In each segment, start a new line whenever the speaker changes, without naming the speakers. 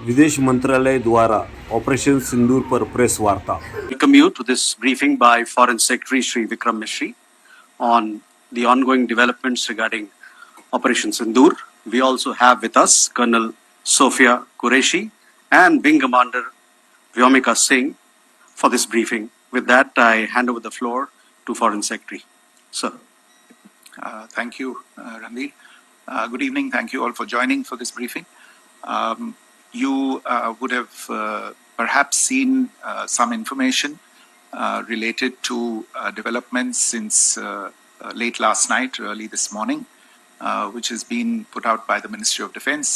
विदेश मंत्रालय द्वारा ऑपरेशन सिंदूर पर प्रेस वार्ता.
Welcome you to this briefing by Foreign Secretary Shri Vikram Mishri on the ongoing developments regarding Operation Sindoor. We also have with us Colonel Sofiya Qureshi and Wing Commander Vyomika Singh for this briefing. With that, I hand over the floor to Foreign Secretary. Sir.
Thank you, Ranveer. Good evening. Thank you all for joining for this briefing. You would have perhaps seen some information related to developments since late last night, early this morning, which has been put out by the Ministry of Defence.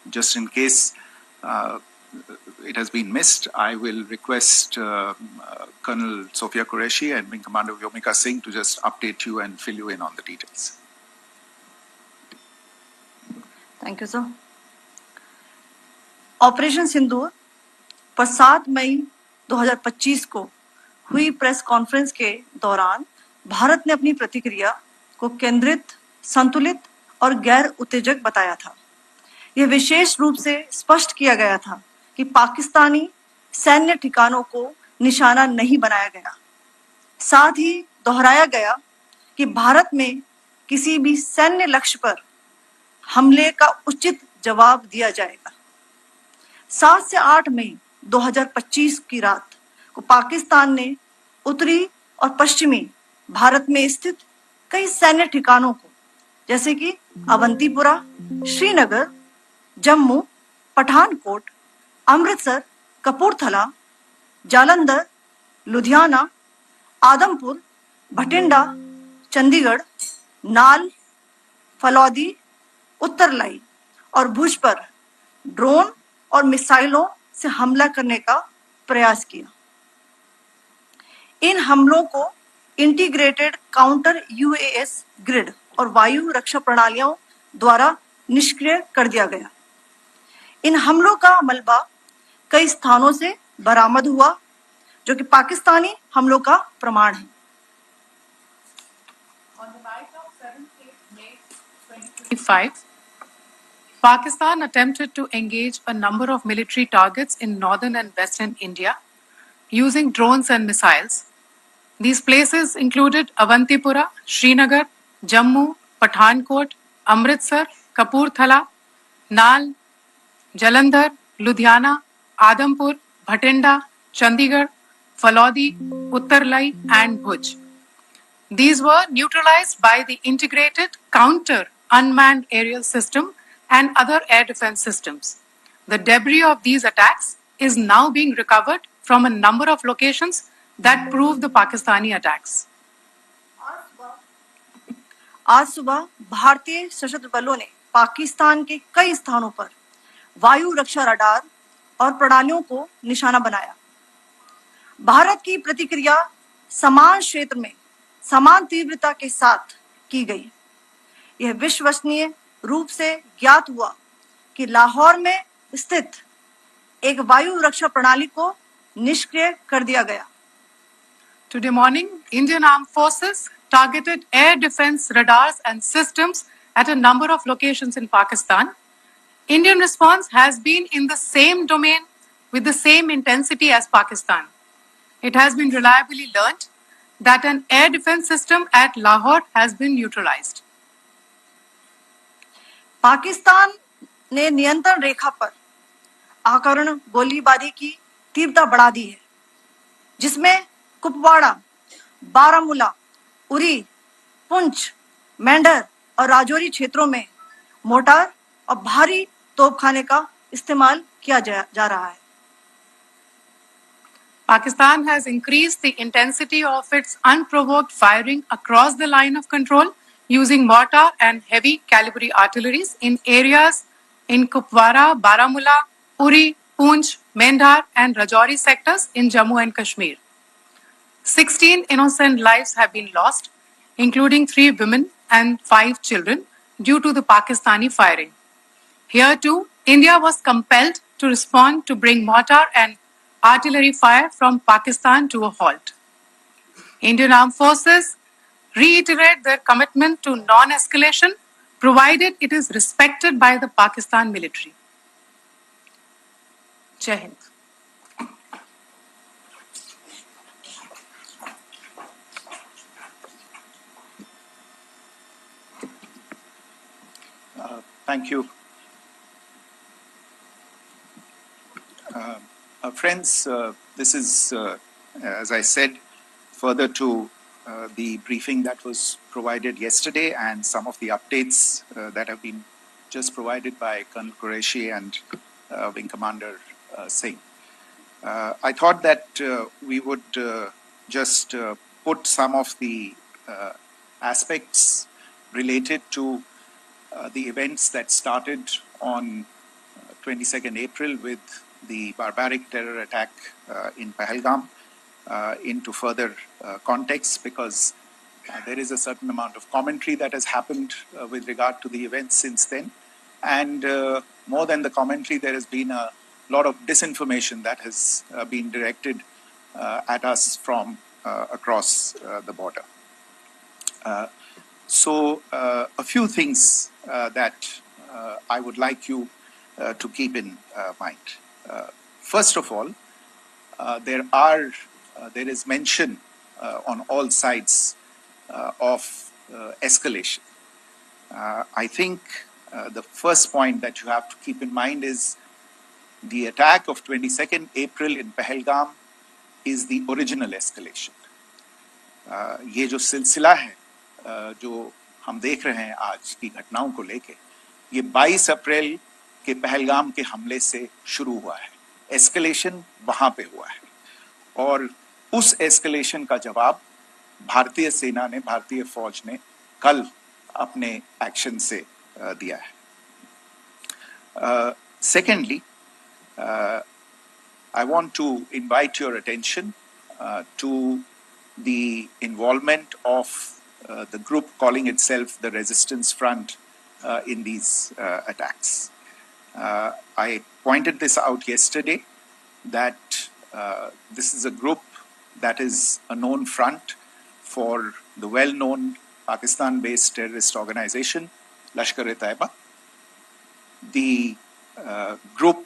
Just in case it has been missed, I will request Colonel Sofiya Qureshi and Wing Commander Vyomika Singh to just update you and fill you in on the details.
Thank you, sir. Operation Sindoor पर 7 मई 2025 को हुई press conference के दौरान भारत ने अपनी प्रतिक्रिया को केंद्रित, संतुलित और गैर उत्तेजक बताया था। यह विशेष रूप से स्पष्ट किया गया था कि पाकिस्तानी सैन्य ठिकानों को निशाना नहीं बनाया गया। साथ ही दोहराया गया कि भारत में किसी भी सैन्य लक्ष्य पर हमले का उचित जवाब दिया जाएगा। 7 से 8 मई 2025 की रात को पाकिस्तान ने उत्तरी और पश्चिमी भारत में स्थित कई सैन्य ठिकानों को, जैसे कि अवंतीपुरा, श्रीनगर, जम्मू, पठानकोट, अमृतसर, कपूरथला, जालंधर, लुधियाना, आदमपुर, भटिंडा, चंडीगढ़, नाल, फलौदी, उत्तरलाई और भुज पर ड्रोन और मिसाइलों से हमला करने का प्रयास किया। इन हमलों को इंटीग्रेटेड काउंटर यूएस ग्रिड और वायु रक्षा प्रणालियों द्वारा निष्क्रिय कर दिया गया। इन हमलों का मलबा कई स्थानों से बरामद हुआ, जो कि पाकिस्तानी हमलों का प्रमाण है।
On the night of 7th May 2025, Pakistan attempted to engage a number of military targets in northern and western India using drones and missiles. These places included Avantipura, Srinagar, Jammu, Pathankot, Amritsar, Kapurthala, Nal, Jalandhar, Ludhiana, Adampur, Bhatinda, Chandigarh, Falodi, Uttarlai and Bhuj. These were neutralized by the integrated counter unmanned aerial system and other air defense systems. The debris of these attacks is now being recovered from a number of locations that prove the Pakistani attacks.
आज सुबह भारतीय सशस्त्र बलों ने पाकिस्तान के कई स्थानों पर वायु रक्षा रडार और प्रणालियों को निशाना बनाया। भारत की प्रतिक्रिया समान क्षेत्र में समान तीव्रता के साथ की गई। यह विश्वसनीय रूप से ज्ञात हुआ कि लाहौर में स्थित एक वायु रक्षा प्रणाली को निष्क्रिय कर दिया गया।
Today morning, Indian Armed Forces targeted air defense radars and systems at a number of locations in Pakistan. Indian response has been in the same domain with the same intensity as Pakistan. It has been reliably learnt that an air defense system at Lahore has been neutralized.
Pakistan ने नियंत्रण रेखा पर आकरण गोलीबारी की तीव्रता बढ़ा दी है, जिसमें कुपवाड़ा, बारामूला, उरी, पुंछ, मेंढर और राजौरी क्षेत्रों में मोर्टार और भारी तोपखाने का इस्तेमाल किया जा रहा है।
Pakistan has increased the intensity of its unprovoked firing across the line of control using mortar and heavy calibre artilleries in areas in Kupwara, Baramulla, Uri, Poonch, Mendhar and Rajouri sectors in Jammu and Kashmir. 16 innocent lives have been lost, including 3 women and 5 children, due to the Pakistani firing. Here too, India was compelled to respond to bring mortar and artillery fire from Pakistan to a halt. Indian Armed Forces reiterate their commitment to non-escalation, provided it is respected by the Pakistan military. जय Hind.
Thank you. Friends, this is, as I said, further to the briefing that was provided yesterday and some of the updates that have been just provided by Colonel Qureshi and Wing Commander Singh. I thought that we would just put some of the aspects related to the events that started on 22nd April with the barbaric terror attack in Pahalgam into further context, because there is a certain amount of commentary that has happened with regard to the events since then. And more than the commentary, there has been a lot of disinformation that has been directed at us from across the border. So a few things that I would like you to keep in mind. First of all, there is mention on all sides of escalation. I think the first point that you have to keep in mind is the attack of 22nd April in Pahalgam is the original escalation. ये जो सिलसिला है जो हम देख रहे हैं आज की घटनाओं को लेके, ये 22 अप्रैल के पहलगाम के हमले से शुरू हुआ है. एस्केलेशन वहां पे हुआ है और उस एस्केलेशन का जवाब भारतीय सेना ने, भारतीय फौज ने कल अपने एक्शन से दिया है. Secondly, I want to invite your attention to the involvement of the group calling itself the Resistance Front in these attacks. I pointed this out yesterday that this is a group that is a known front for the well-known Pakistan-based terrorist organization, Lashkar-e-Taiba. The group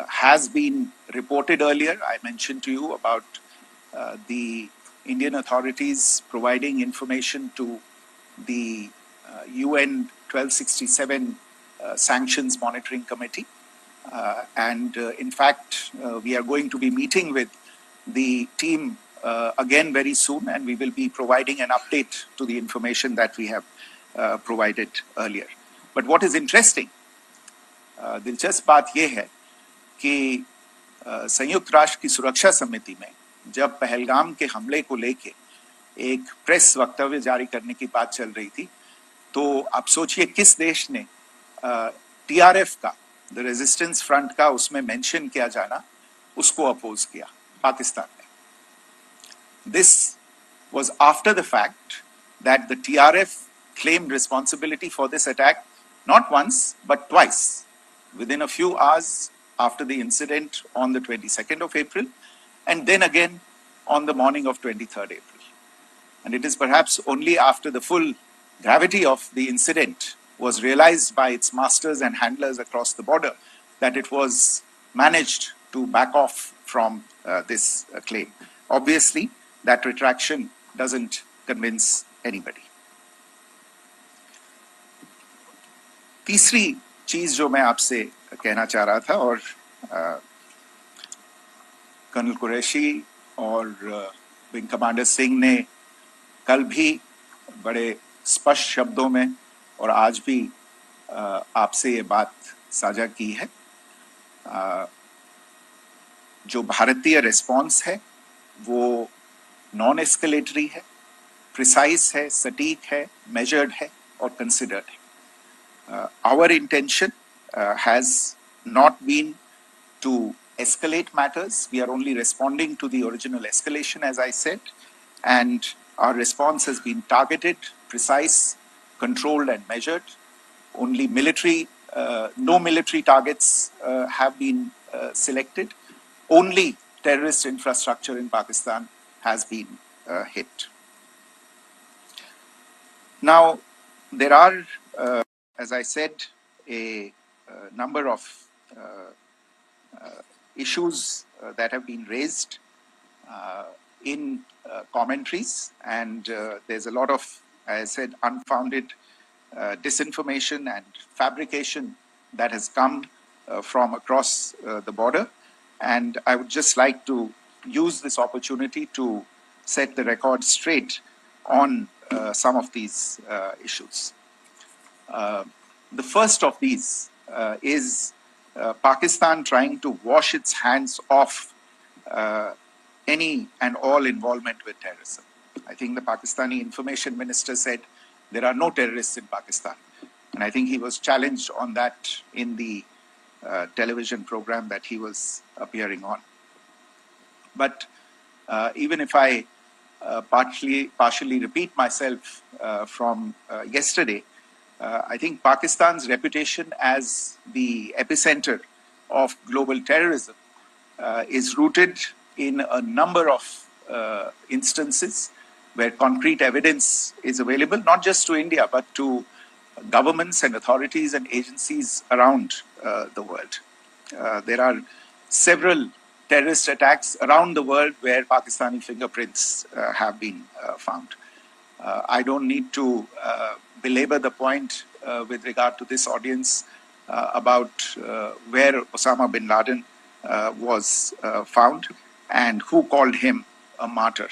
has been reported earlier. I mentioned to you about the Indian authorities providing information to the UN 1267 Sanctions Monitoring Committee. And in fact, we are going to be meeting with the team again very soon, and we will be providing an update to the information that we have provided earlier. But what is interesting, दिलचस्प बात यह है कि संयुक्त राष्ट्र की सुरक्षा समिति में जब पहलगाम के हमले को लेके एक प्रेस वक्तव्य जारी करने की बात चल रही थी, तो आप सोचिए किस देश ने टीआरएफ का, द रेजिस्टेंस फ्रंट का उसमें मेंशन किया जाना, उसको अपोज किया, पाकिस्तान ने. This was after the fact that the TRF claimed responsibility for this attack not once but twice, within a few hours after the incident on the 22nd of April, and then again on the morning of 23rd April. And it is perhaps only after the full gravity of the incident was realized by its masters and handlers across the border that it was managed to back off from this claim. Obviously, that retraction doesn't convince anybody. तीसरी चीज जो मैं आपसे कहना चाह रहा था, और कर्नल कुरैशी और विंग कमांडर सिंह ने कल भी बड़े स्पष्ट शब्दों में और आज भी आपसे ये बात साझा की है. जो भारतीय रिस्पॉन्स है वो नॉन एस्केलेटरी है, प्रिसाइज है, सटीक है, मेजर्ड है और कंसिडर्ड है. Our intention has not been to escalate matters. We are only responding to the original escalation, as I said, and our response has been targeted, precise, controlled and measured. Only no military targets have been selected. Only terrorist infrastructure in Pakistan has been hit. Now, there are, as I said, a number of issues that have been raised in commentaries, and there's a lot of, as I said, unfounded disinformation and fabrication that has come from across the border. And I would just like to use this opportunity to set the record straight on some of these issues. The first of these is Pakistan trying to wash its hands off any and all involvement with terrorism. I think the Pakistani information minister said there are no terrorists in Pakistan. And I think he was challenged on that in the television program that he was appearing on. But even if I partially repeat myself from yesterday, I think Pakistan's reputation as the epicenter of global terrorism is rooted in a number of instances where concrete evidence is available, not just to India, but to governments and authorities and agencies around the world. There are several terrorist attacks around the world where Pakistani fingerprints have been found. I don't need to belabor the point with regard to this audience about where Osama bin Laden was found and who called him a martyr.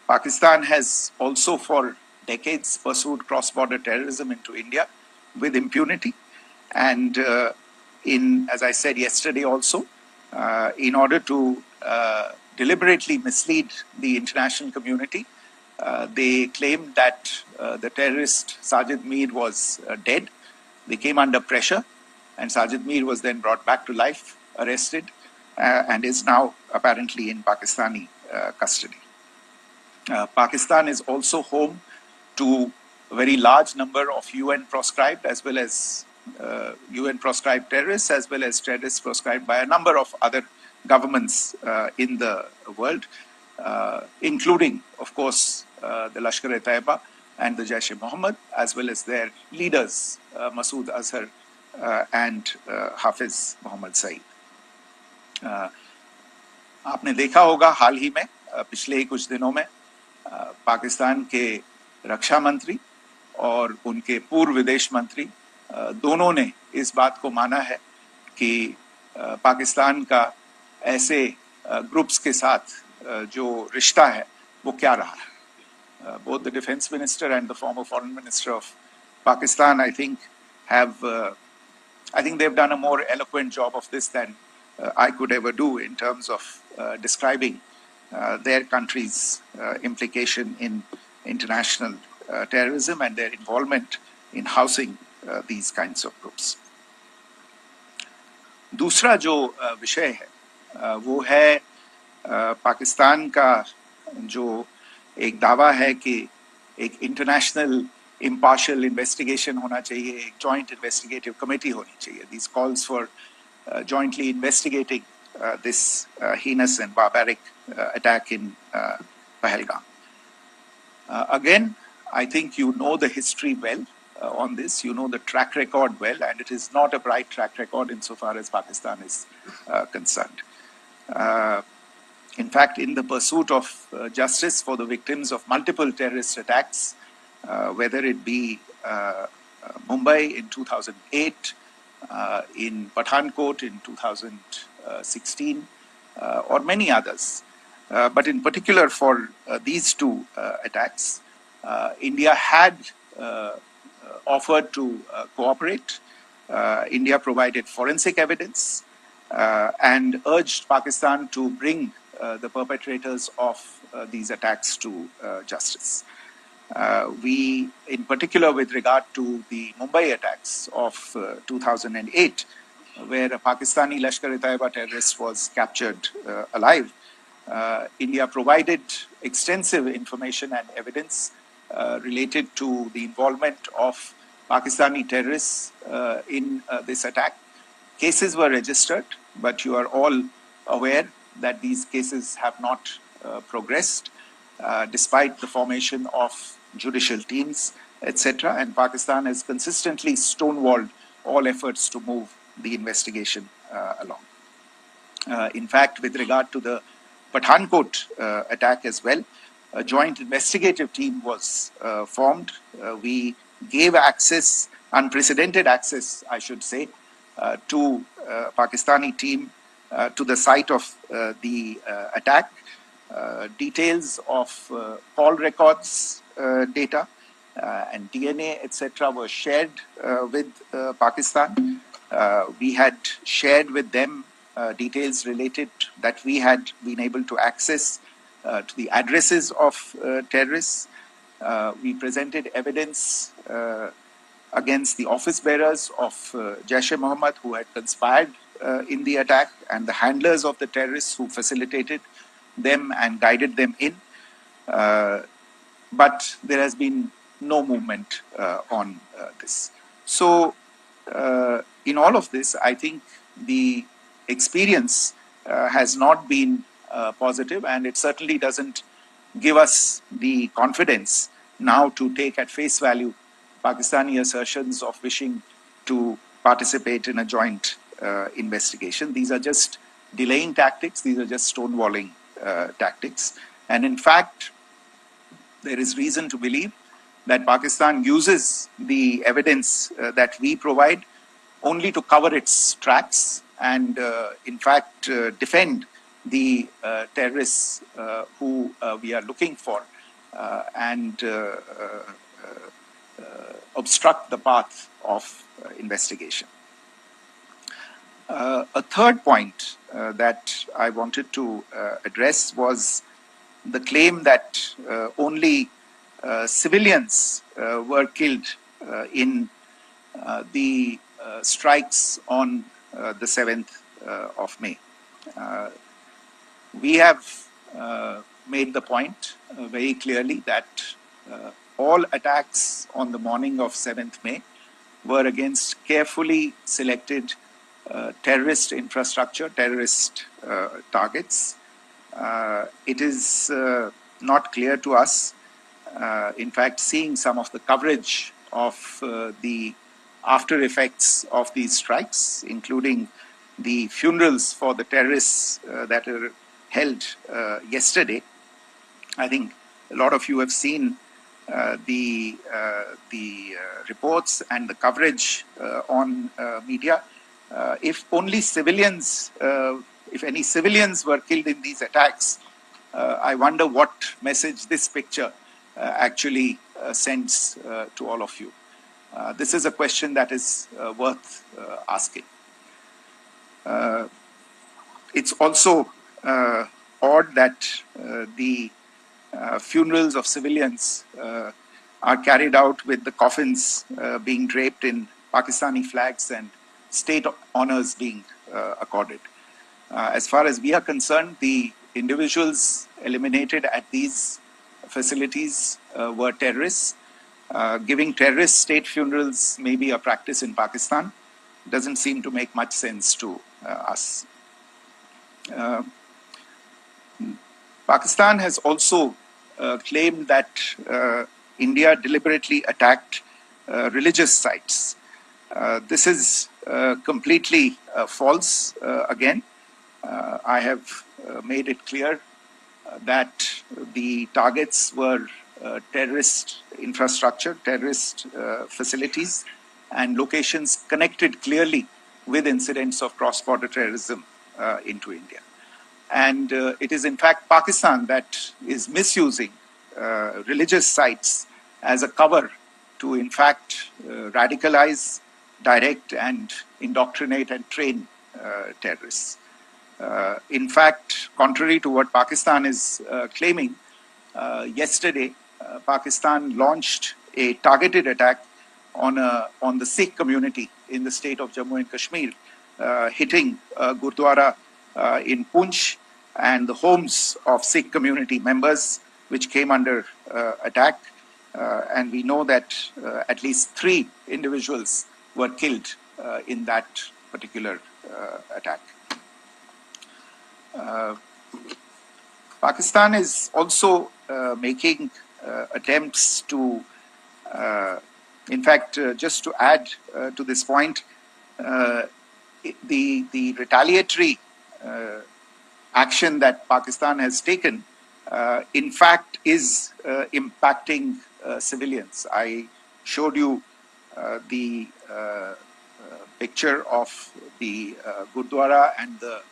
Pakistan has also for decades pursued cross-border terrorism into India with impunity. And as I said yesterday also, in order to deliberately mislead the international community, they claimed that the terrorist Sajid Mir was dead. They came under pressure, and Sajid Mir was then brought back to life, arrested, and is now apparently in Pakistani custody. Pakistan is also home to a very large number of UN proscribed as well as UN proscribed terrorists, as well as terrorists proscribed by a number of other governments in the world, including, of course, the Lashkar-e-Taiba and the Jaish-e-Mohammed, as well as their leaders, Masood Azhar and Hafiz Mohammed Saeed. आपने देखा होगा हाल ही में पिछले ही कुछ दिनों में पाकिस्तान के रक्षा मंत्री और उनके पूर्व विदेश मंत्री दोनों ने इस बात को माना है कि पाकिस्तान का ऐसे ग्रुप्स के साथ जो रिश्ता है वो क्या रहा है. Both the defense minister and the former foreign minister of Pakistan, I think they've done a more eloquent job of this than I could ever do in terms of describing their country's implication in international terrorism and their involvement in housing these kinds of groups. दूसरा जो विषय है वो है पाकिस्तान का जो एक दावा है कि एक इंटरनेशनल impartial investigation होना चाहिए, एक joint investigative committee होनी चाहिए. These calls for jointly investigating this heinous and barbaric attack in Pahalgam. Again, I think you know the history well on this. You know the track record well, and it is not a bright track record insofar as Pakistan is concerned. In fact, in the pursuit of justice for the victims of multiple terrorist attacks, whether it be Mumbai in 2008, in Pathankot in 2016, or many others. But in particular for these two attacks, India had offered to cooperate. India provided forensic evidence and urged Pakistan to bring the perpetrators of these attacks to justice. We, in particular with regard to the Mumbai attacks of 2008, where a Pakistani Lashkar-e-Taiba terrorist was captured alive, India provided extensive information and evidence related to the involvement of Pakistani terrorists in this attack. Cases were registered, but you are all aware that these cases have not progressed, despite the formation of judicial teams, etc. And Pakistan has consistently stonewalled all efforts to move the investigation along. In fact, with regard to the Pathankot attack as well, a joint investigative team was formed. We gave access, unprecedented access, I should say, to Pakistani team to the site of the attack. Details of call records data and DNA, etc., were shared with Pakistan. We had shared with them details related that we had been able to access to the addresses of terrorists. We presented evidence against the office bearers of Jaish-e-Mohammed who had conspired in the attack and the handlers of the terrorists who facilitated them and guided them in. But there has been no movement on this. So, in all of this, I think the experience has not been positive, and it certainly doesn't give us the confidence now to take at face value Pakistani assertions of wishing to participate in a joint investigation. These are just delaying tactics, these are just stonewalling tactics. And in fact, there is reason to believe that Pakistan uses the evidence that we provide only to cover its tracks and, in fact, defend the terrorists who we are looking for and obstruct the path of investigation. A third point that I wanted to address was the claim that only civilians were killed in the strikes on the 7th of May. We have made the point very clearly that all attacks on the morning of 7th May were against carefully selected terrorist infrastructure, terrorist targets. It is not clear to us, in fact, seeing some of the coverage of the after effects of these strikes, including the funerals for the terrorists that were held yesterday. I think a lot of you have seen the reports and the coverage on media. If only civilians, if any civilians were killed in these attacks, I wonder what message this picture actually sends to all of you. This is a question that is worth asking. It's also odd that the funerals of civilians are carried out with the coffins being draped in Pakistani flags and state honors being accorded. As far as we are concerned, the individuals eliminated at these facilities were terrorists. Giving terrorist state funerals may be a practice in Pakistan. Doesn't seem to make much sense to us. Pakistan has also claimed that India deliberately attacked religious sites. This is completely false again. I have made it clear that the targets were terrorist infrastructure, terrorist facilities, and locations connected clearly with incidents of cross-border terrorism into India. And it is in fact Pakistan that is misusing religious sites as a cover to in fact radicalize, direct and indoctrinate and train terrorists. In fact, contrary to what Pakistan is claiming, yesterday Pakistan launched a targeted attack on the Sikh community in the state of Jammu and Kashmir, hitting Gurdwara in Poonch and the homes of Sikh community members, which came under attack. And we know that at least 3 individuals were killed in that particular attack. Pakistan is also making attempts to, in fact, just to add to this point, the retaliatory action that Pakistan has taken, in fact, is impacting civilians. I showed you the picture of the Gurdwara and the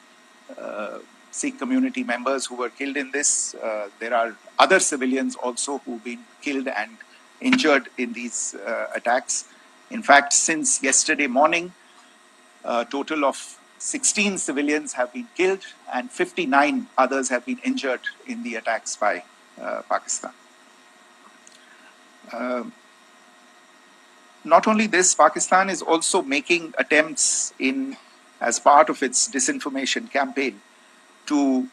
Sikh community members who were killed in this. There are other civilians also who've been killed and injured in these attacks. In fact, since yesterday morning, a total of 16 civilians have been killed and 59 others have been injured in the attacks by Pakistan. Not only this, Pakistan is also making attempts as part of its disinformation campaign to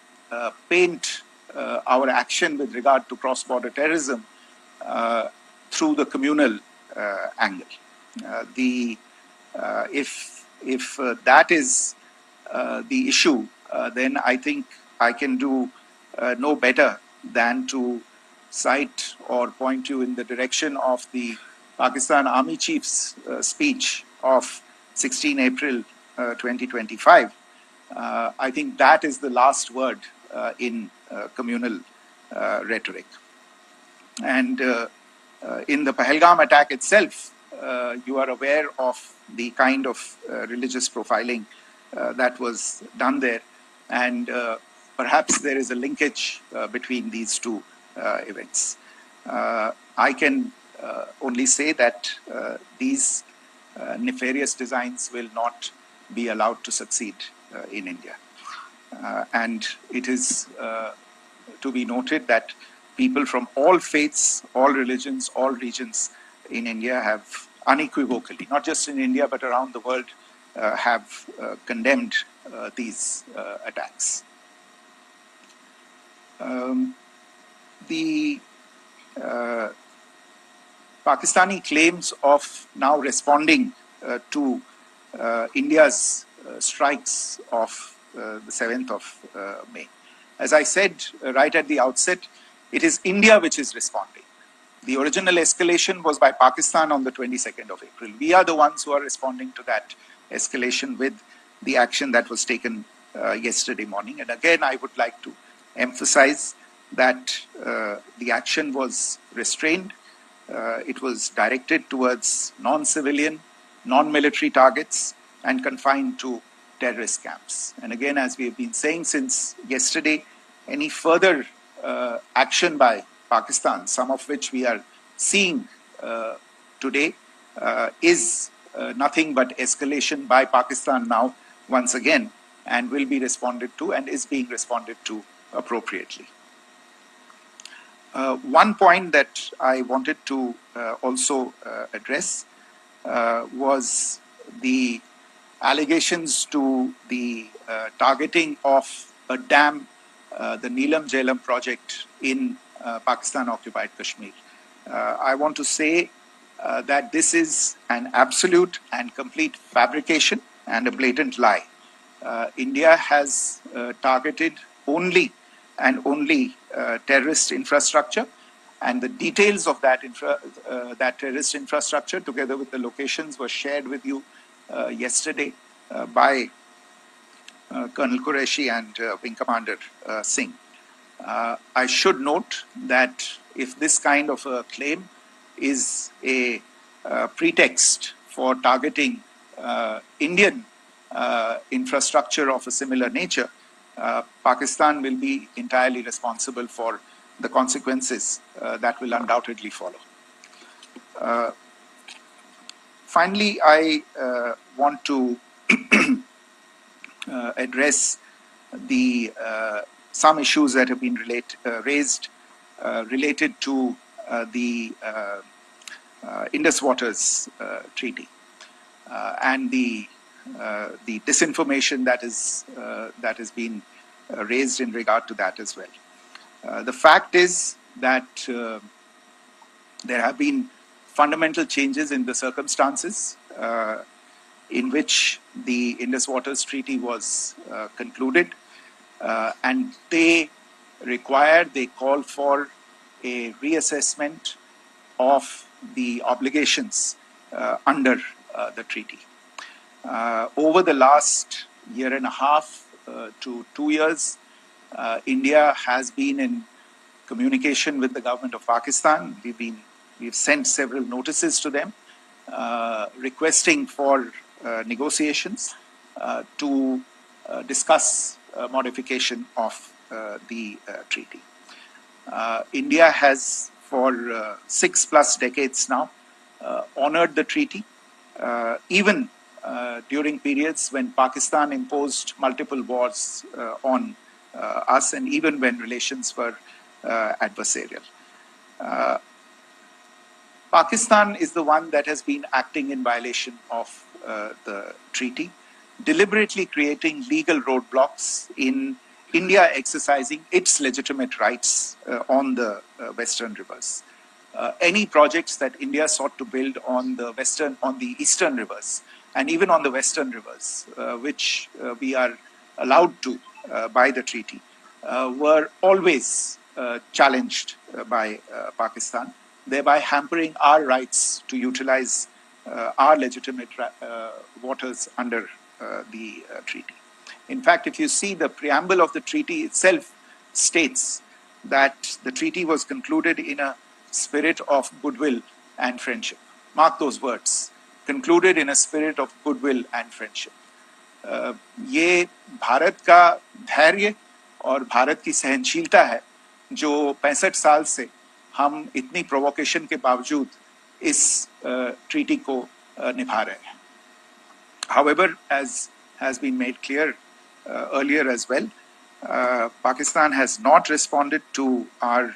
paint our action with regard to cross-border terrorism through the communal angle. If that is the issue, then I think I can do no better than to cite or point you in the direction of the Pakistan Army Chief's speech of 16 April 2025. I think that is the last word in communal rhetoric. And in the Pahalgam attack itself, you are aware of the kind of religious profiling that was done there. And perhaps there is a linkage between these two events. I can only say that these nefarious designs will not be allowed to succeed in India. And it is to be noted that people from all faiths, all religions, all regions in India have unequivocally, not just in India but around the world, have condemned these attacks. The Pakistani claims of now responding to India's strikes of the 7th of May. As I said right at the outset, it is India which is responding. The original escalation was by Pakistan on the 22nd of April. We are the ones who are responding to that escalation with the action that was taken yesterday morning. And again, I would like to emphasize that the action was restrained. It was directed towards non-civilian, non-military targets and confined to terrorist camps. And again, as we have been saying since yesterday, any further action by Pakistan, some of which we are seeing today, is nothing but escalation by Pakistan now once again, and will be responded to and is being responded to appropriately. One point that I wanted to also address was the allegations to the targeting of a dam, the Neelam Jhelum project in Pakistan-occupied Kashmir. I want to say that this is an absolute and complete fabrication and a blatant lie. India has targeted only and only terrorist infrastructure, and the details of that terrorist infrastructure, together with the locations, were shared with you yesterday by Colonel Qureshi and Wing Commander Singh. I should note that if this kind of a claim is a pretext for targeting Indian infrastructure of a similar nature, Pakistan will be entirely responsible for the consequences that will undoubtedly follow. Finally, I want to address some issues that have been raised related to the Indus Waters Treaty and the disinformation that has been raised in regard to that as well. The fact is that there have been fundamental changes in the circumstances in which the Indus Waters Treaty was concluded, and they call for a reassessment of the obligations under the treaty. Over the last year and a half to 2 years, India has been in communication with the government of Pakistan. We've sent several notices to them requesting for negotiations to discuss modification of the treaty. India has for 6+ decades now honored the treaty, even during periods when Pakistan imposed multiple wars on us, and even when relations were adversarial. Pakistan is the one that has been acting in violation of the treaty, deliberately creating legal roadblocks in India exercising its legitimate rights on the Western rivers. Any projects that India sought to build on the Eastern rivers, and even on the Western rivers, which we are allowed to by the treaty, were always challenged by Pakistan, thereby hampering our rights to utilize our legitimate waters under the treaty. In fact, if you see the preamble of the treaty itself states that the treaty was concluded in a spirit of goodwill and friendship. Mark those words, concluded in a spirit of goodwill and friendship. ये भारत का धैर्य और भारत की सहनशीलता है जो 65 साल से हम इतनी प्रोवोकेशन के बावजूद इस ट्रीटी को निभा रहे हैं. However, as has been made clear earlier as well, Pakistan has not responded to our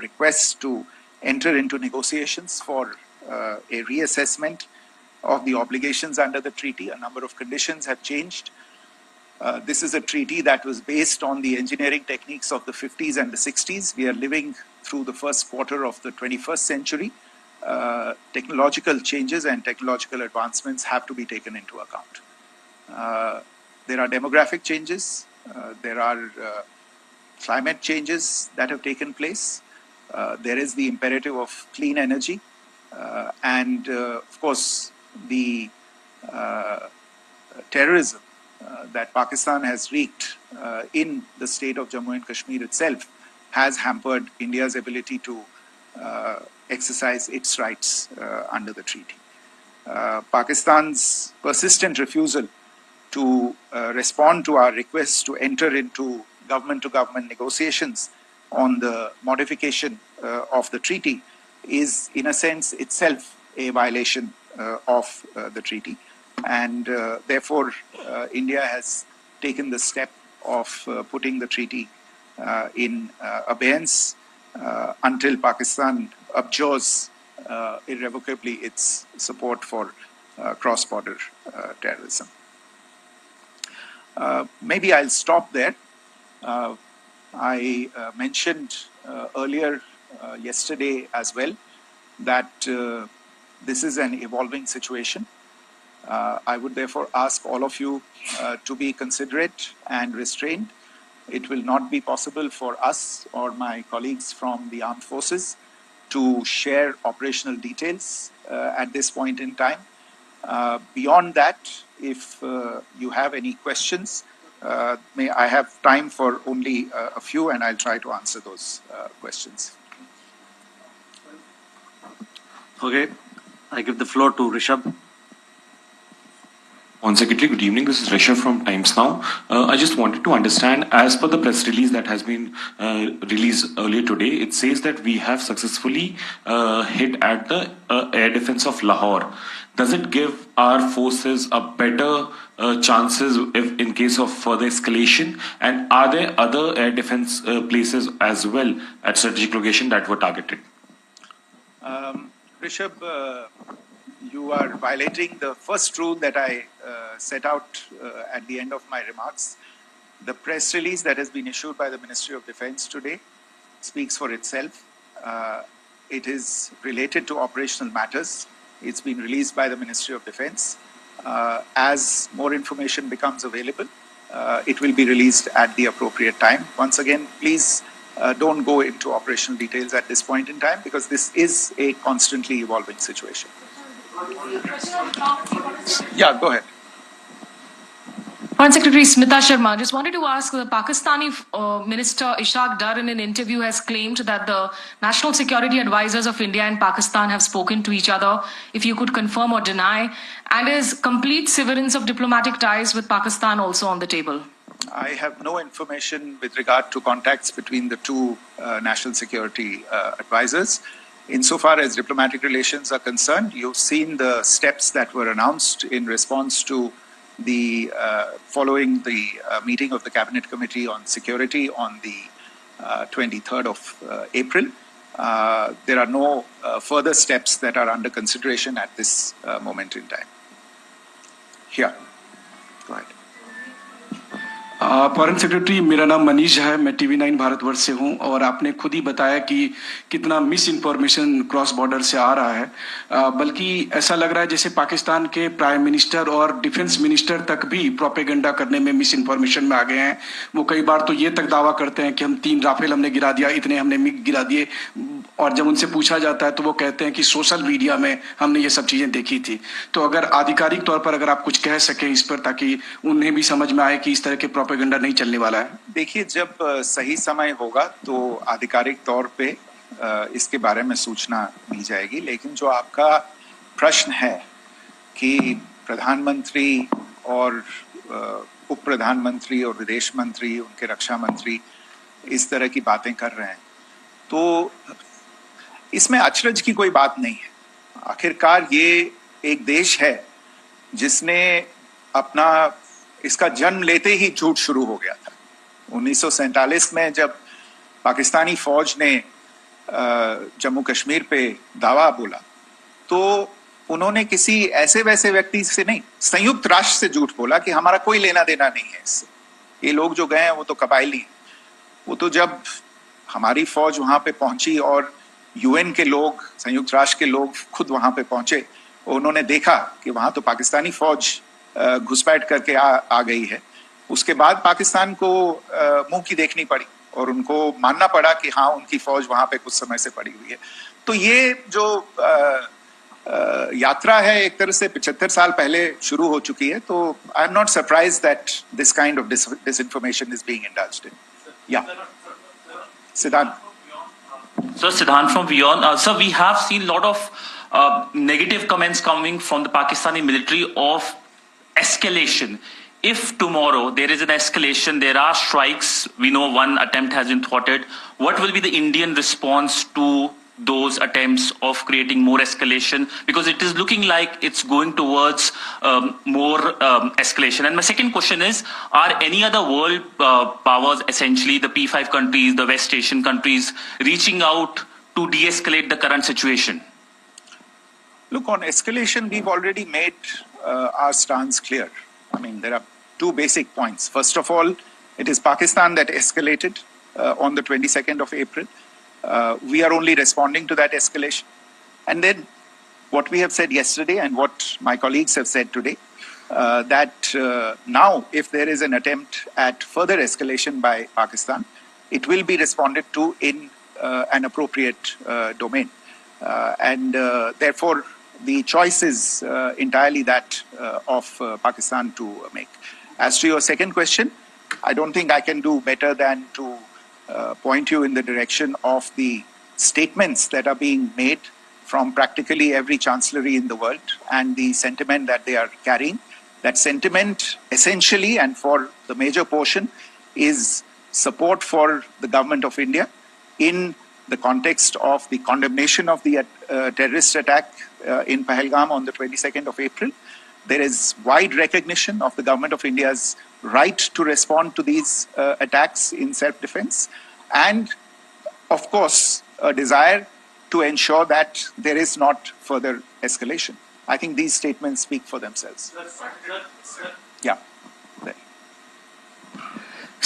request to enter into negotiations for a reassessment of the obligations under the treaty. A number of conditions have changed. This is a treaty that was based on the engineering techniques of the 50s and the 60s. We are living through the first quarter of the 21st century. Technological changes and technological advancements have to be taken into account. There are demographic changes. There are climate changes that have taken place. There is the imperative of clean energy. And of course, the terrorism that Pakistan has wreaked in the state of Jammu and Kashmir itself has hampered India's ability to exercise its rights under the treaty. Pakistan's persistent refusal to respond to our requests to enter into government-to-government negotiations on the modification of the treaty is, in a sense, itself a violation of the treaty. And therefore, India has taken the step of putting the treaty in abeyance until Pakistan abjures irrevocably its support for cross-border terrorism. Maybe I'll stop there. I mentioned earlier yesterday as well that this is an evolving situation. I would therefore ask all of you to be considerate and restrained. It will not be possible for us or my colleagues from the armed forces to share operational details at this point in time. Beyond that, if you have any questions, may I have time for only a few, and I'll try to answer those questions.
Okay, I give the floor to Rishabh.
On Secretary, good evening. This is Rishabh from Times Now. I just wanted to understand, as per the press release that has been released earlier today, it says that we have successfully hit at the air defense of Lahore. Does it give our forces a better chances if in case of further escalation? And are there other air defense places as well at strategic location that were targeted?
Rishabh, you are violating the first rule that I set out at the end of my remarks. The press release that has been issued by the Ministry of Defense today speaks for itself. It is related to operational matters. It's been released by the Ministry of Defense. As more information becomes available, it will be released at the appropriate time. Once again, please don't go into operational details at this point in time, because this is a constantly evolving situation. Yeah, go ahead.
Foreign Secretary Smita Sharma, just wanted to ask, the Pakistani Minister Ishaq Dar in an interview has claimed that the national security advisors of India and Pakistan have spoken to each other, if you could confirm or deny, and is complete severance of diplomatic ties with Pakistan also on the table?
I have no information with regard to contacts between the two national security advisors. Insofar as diplomatic relations are concerned, you've seen the steps that were announced in response to the following the meeting of the Cabinet Committee on Security on the 23rd of April. There are no further steps that are under consideration at this moment in time. Here, go ahead.
Foreign secretary, मेरा नाम मनीष है, मैं TV9 Bharatvarsh से हूं और आपने खुद ही बताया कि कितना मिस इन्फॉर्मेशन क्रॉस बॉर्डर से आ रहा है, बल्कि ऐसा लग रहा है जैसे पाकिस्तान के प्राइम मिनिस्टर और डिफेंस मिनिस्टर तक भी प्रोपेगेंडा करने में मिस इन्फॉर्मेशन में आ गए हैं। वो कई बार तो ये तक दावा करते हैं कि हम 3 राफेल हमने गिरा दिया, इतने हमने मिग गिरा दिए, और जब उनसे पूछा जाता है तो वो कहते हैं कि सोशल मीडिया में हमने ये सब चीजें देखी थी। तो अगर आधिकारिक तौर पर अगर आप कुछ कह सकें इस पर, ताकि उन्हें भी समझ में आए कि इस तरह के प्रोपेगेंडा नहीं चलने वाला है।
देखिए, जब सही समय होगा तो आधिकारिक तौर पे इसके बारे में सूचना दी जाएगी, लेकिन जो आपका प्रश्न है कि प्रधानमंत्री और उप प्रधानमंत्री और विदेश मंत्री, उनके रक्षा मंत्री इस तरह की बातें कर रहे हैं, तो इसमें अचरज की कोई बात नहीं है। आखिरकार ये एक देश है जिसने अपना इसका जन्म लेते ही झूठ शुरू हो गया था। 1947 में जब पाकिस्तानी फौज ने जम्मू कश्मीर पे दावा बोला, तो उन्होंने किसी ऐसे वैसे व्यक्ति से नहीं, संयुक्त राष्ट्र से झूठ बोला कि हमारा कोई लेना देना नहीं है इससे, ये लोग जो गए हैं वो तो कबायली। वो तो जब हमारी फौज वहां पे पहुंची और यूएन के लोग, संयुक्त राष्ट्र के लोग खुद वहां पे पहुंचे, उन्होंने देखा कि वहां तो पाकिस्तानी फौज घुसपैठ करके आ गई है, उसके बाद पाकिस्तान को मुंह की देखनी पड़ी और उनको मानना पड़ा कि हाँ, उनकी फौज वहां पे कुछ समय से पड़ी हुई है। तो ये जो यात्रा है एक तरह से 75 साल पहले शुरू हो चुकी है। तो I am not surprise that this kind of disinformation is being indulged in. Yeah. Siddhant.
So Siddhant from Beyond. Sir, we have seen a lot of negative comments coming from the Pakistani military of escalation. If tomorrow there is an escalation, there are strikes, we know one attempt has been thwarted, what will be the Indian response to those attempts of creating more escalation? Because it is looking like it's going towards more escalation. And my second question is, are any other world powers, essentially the P5 countries, the West Asian countries, reaching out to de-escalate the current situation?
Look, on escalation, we've already made our stance clear. I mean, there are 2 basic points. First of all, it is Pakistan that escalated on the 22nd of April. We are only responding to that escalation. And then what we have said yesterday and what my colleagues have said today, that now if there is an attempt at further escalation by Pakistan, it will be responded to in an appropriate domain. And therefore, the choice is entirely that of Pakistan to make. As to your second question, I don't think I can do better than to point you in the direction of the statements that are being made from practically every chancellery in the world and the sentiment that they are carrying. That sentiment essentially, and for the major portion, is support for the government of India in the context of the condemnation of the terrorist attack in Pahalgam on the 22nd of April. There is wide recognition of the government of India's right to respond to these attacks in self-defense, and of course a desire to ensure that there is not further escalation. I think these statements speak for themselves. Yeah.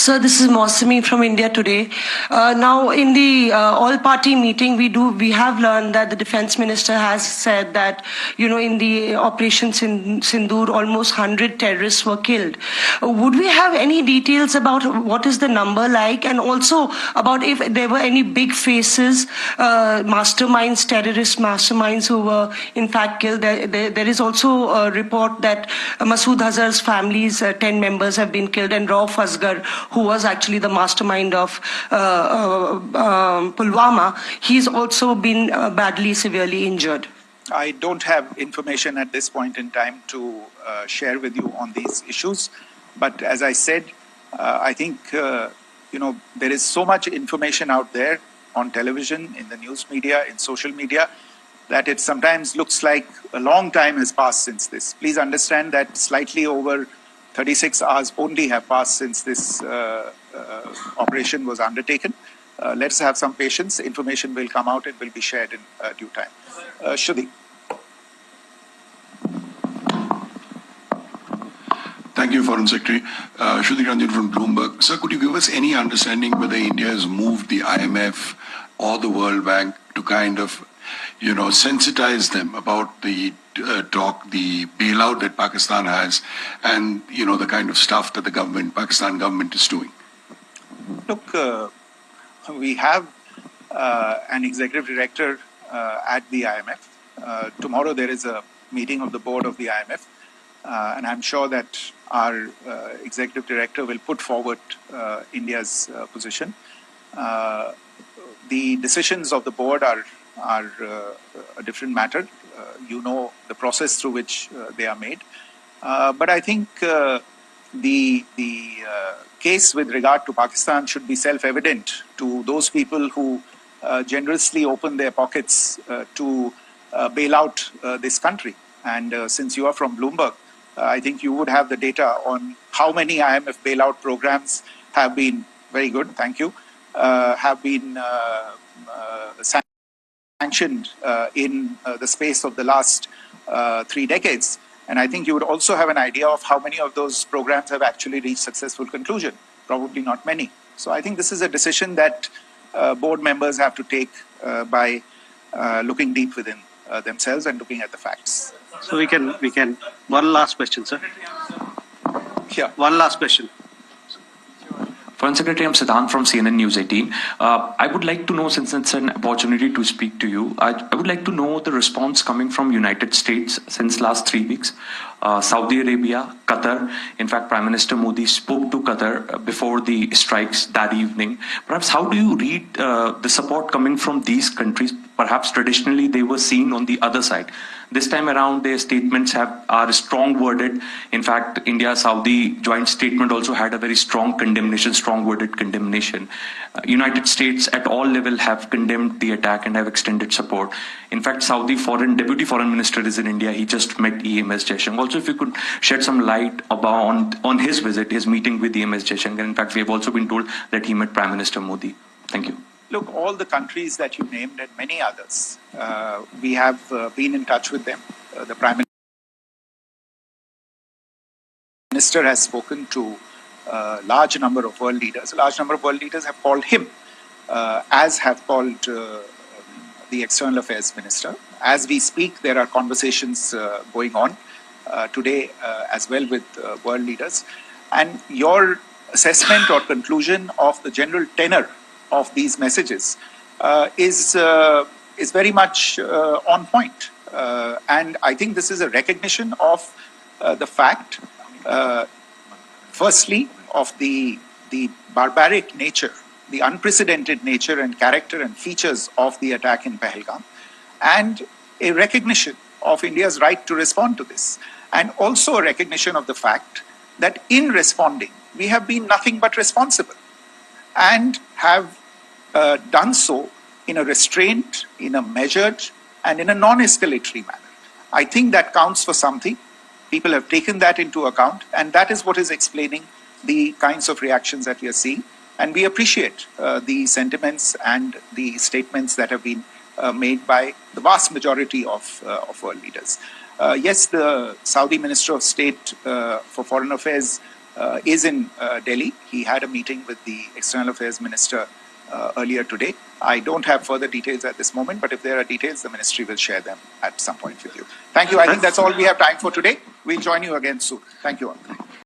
Sir, this is Mosami from India Today. Now, in the all-party meeting, we have learned that the defense minister has said that, in the Operation Sindoor, almost 100 terrorists were killed. Would we have any details about what is the number like, and also about if there were any big faces, masterminds, terrorist masterminds who were in fact killed? There is also a report that Masood Azhar's family's 10 members have been killed, and Rauf Asghar, who was actually the mastermind of Pulwama, he's also been badly, severely injured.
I don't have information at this point in time to share with you on these issues. But as I said, I think, there is so much information out there on television, in the news media, in social media, that it sometimes looks like a long time has passed since this. Please understand that slightly over 36 hours only have passed since this operation was undertaken. Let's have some patience. Information will come out. It will be shared in due time. Shruti.
Thank you, Foreign Secretary. Shruti Ranjan from Bloomberg. Sir, could you give us any understanding whether India has moved the IMF or the World Bank to kind of, sensitize them about the the bailout that Pakistan has, and, the kind of stuff that the Pakistan government is doing?
Look, we have an executive director at the IMF. Tomorrow there is a meeting of the board of the IMF, and I'm sure that our executive director will put forward India's position. The decisions of the board are a different matter. You know the process through which they are made. But I think the case with regard to Pakistan should be self-evident to those people who generously open their pockets to bail out this country. And since you are from Bloomberg, I think you would have the data on how many IMF bailout programs have been, very good, thank you, have been sanctioned in the space of the last 3 decades. And I think you would also have an idea of how many of those programs have actually reached successful conclusion. Probably not many. So I think this is a decision that board members have to take by looking deep within themselves and looking at the facts.
So we can, one last question, sir.
Yeah.
One last question.
Foreign Secretary, I'm Siddhant from CNN News 18. I would like to know, since it's an opportunity to speak to you, I would like to know the response coming from United States since last 3 weeks. Saudi Arabia, Qatar. In fact, Prime Minister Modi spoke to Qatar before the strikes that evening. Perhaps how do you read the support coming from these countries? Perhaps traditionally they were seen on the other side. This time around, their statements are strong worded. In fact, India-Saudi joint statement also had a very strong condemnation, strong worded condemnation. United States at all level have condemned the attack and have extended support. In fact, Saudi Deputy Foreign Minister is in India. He just met EMS Jaishankar. Also, if you could shed some light on his visit, his meeting with EMS Jaishankar. In fact, we have also been told that he met Prime Minister Modi. Thank you.
Look, all the countries that you named and many others, we have been in touch with them. The Prime Minister has spoken to a large number of world leaders. A large number of world leaders have called him, as have called the External Affairs Minister. As we speak, there are conversations going on today as well with world leaders. And your assessment or conclusion of the general tenor of these messages is very much on point. And I think this is a recognition of the fact, firstly, of the barbaric nature, the unprecedented nature and character and features of the attack in Pahalgam, and a recognition of India's right to respond to this, and also a recognition of the fact that in responding, we have been nothing but responsible, and have done so in a restrained, in a measured, and in a non-escalatory manner. I think that counts for something. People have taken that into account, and that is what is explaining the kinds of reactions that we are seeing. And we appreciate the sentiments and the statements that have been made by the vast majority of world leaders. Yes, the Saudi Minister of State for Foreign Affairs is in Delhi. He had a meeting with the External Affairs Minister earlier today. I don't have further details at this moment, but if there are details, the ministry will share them at some point with you. Thank you. I think that's all we have time for today. We'll join you again soon. Thank you all.